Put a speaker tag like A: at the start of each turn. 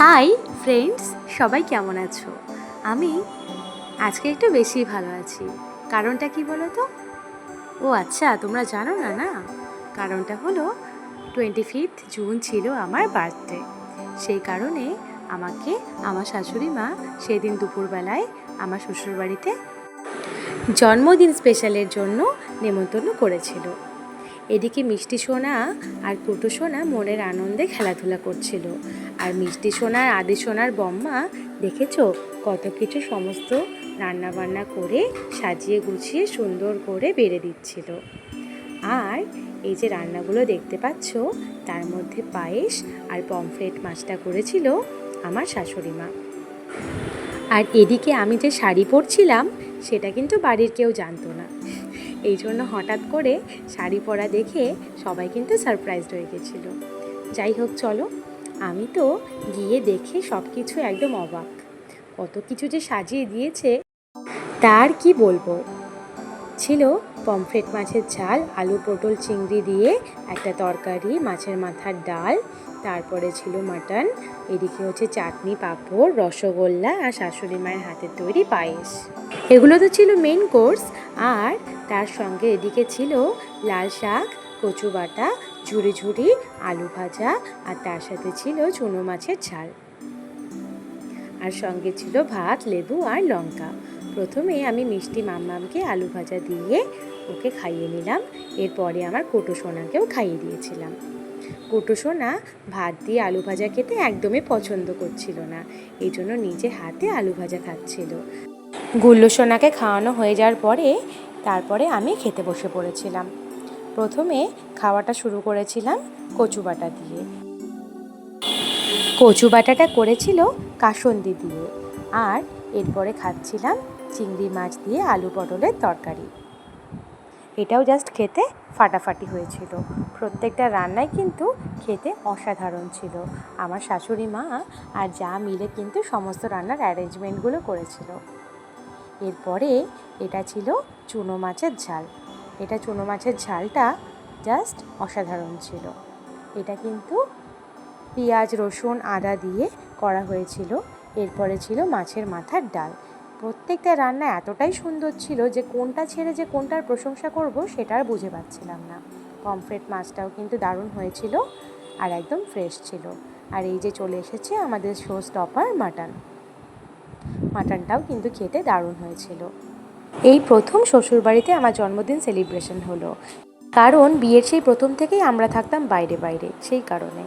A: Hi friends, সবাই কেমন আছো? আমি আজকে একটু বেশি ভালো আছি। কারণটা কি বলো তো? ও আচ্ছা, তোমরা জানো না না? কারণটা হলো 25th জুন ছিল আমার বার্থডে। সেই কারণে আমাকে আমার শাশুড়ি মা সেদিন দুপুরবেলায় আমার শ্বশুরবাড়িতে জন্মদিন স্পেশালের জন্য নেমন্তন্ন করেছিল। এদিকে মিষ্টি সোনা আর কুটু সোনা মনের আনন্দে খেলাধুলা করছিল, আর মিষ্টি সোনার আদি সোনার বম্মা দেখেছো কত কিছু সমস্ত রান্নাবান্না করে সাজিয়ে গুছিয়ে সুন্দর করে বেড়ে দিচ্ছিল। আর এই যে রান্নাগুলো দেখতে পাচ্ছ, তার মধ্যে পায়েস আর পমফ্রেট মাছটা করেছিল আমার শাশুড়ি মা। আর এদিকে আমি যে শাড়ি পরছিলাম সেটা কিন্তু বাড়ির কেউ জানতো না। এই জন্য হঠাৎ করে শাড়ি পরা দেখে সবাই কিন্তু সারপ্রাইজড হয়ে গেছিলো। যাই হোক, চলো, আমি তো গিয়ে দেখে সব কিছু একদম অবাক। কত কিছু যে সাজিয়ে দিয়েছে তার কি বলবো। ছিল পমফ্রেট মাছের ঝাল, আলু পটল চিংড়ি দিয়ে একটা তরকারি, মাছের মাথার ডাল, তারপরে ছিল মাটন, এদিকে হচ্ছে চাটনি, পাঁপড়, রসগোল্লা আর শাশুড়ি মায়ের হাতের তৈরি পায়েস। এগুলো তো ছিল মেন কোর্স। আর তার সঙ্গে এদিকে ছিল লাল শাক, কচু বাটা, ঝুরি ঝুরি আলু ভাজা, আর তার সাথে ছিল চুনো মাছের ঝাল, আর সঙ্গে ছিল ভাত, লেবু আর লঙ্কা। প্রথমে আমি মিষ্টি মাম্মামকে আলু ভাজা দিয়ে ওকে খাইয়ে নিলাম। এরপরে আমার কুটু সোনাকেও খাইয়ে দিয়েছিলাম। কুটু সোনা ভাত দিয়ে আলু ভাজা খেতে একদমই পছন্দ করছিল না, এই জন্য নিজে হাতে আলু ভাজা খাচ্ছিল। গুল্লু সোনাকে খাওয়ানো হয়ে যাওয়ার পরে তারপরে আমি খেতে বসে পড়েছিলাম। প্রথমে খাওয়াটা শুরু করেছিলাম কচু বাটা দিয়ে। কচু বাটাটা করেছিল কাসন্দি দিয়ে, আর এরপরে খাচ্ছিলাম চিংড়ি মাছ দিয়ে আলু পটলের তরকারি। এটাও জাস্ট খেতে ফাটাফাটি হয়েছিল। প্রত্যেকটা রান্নাই কিন্তু খেতে অসাধারণ ছিল। আমার শাশুড়ি মা আর যা মিলে কিন্তু সমস্ত রান্নার অ্যারেঞ্জমেন্টগুলো করেছিল। এরপরে এটা ছিল চুনো মাছের ঝাল। এটা চুনো মাছের ঝালটা জাস্ট অসাধারণ ছিল। এটা কিন্তু পেঁয়াজ, রসুন, আদা দিয়ে করা হয়েছিল। এরপরে ছিল মাছের মাথার ডাল। প্রত্যেকটা রান্না এতটাই সুন্দর ছিল যে কোনটা ছেড়ে যে কোনটার প্রশংসা করব সেটা আর বুঝে পাচ্ছিলাম না। পমফ্রেট মাছটাও কিন্তু দারুণ হয়েছিল আর একদম ফ্রেশ ছিল। আর এই যে চলে এসেছে আমাদের শো স্টপার মাটনটাও কিন্তু খেতে দারুণ হয়েছিল। এই প্রথম শ্বশুরবাড়িতে আমার জন্মদিন সেলিব্রেশন হলো, কারণ বিয়ের সেই প্রথম থেকেই আমরা থাকতাম বাইরে বাইরে, সেই কারণে।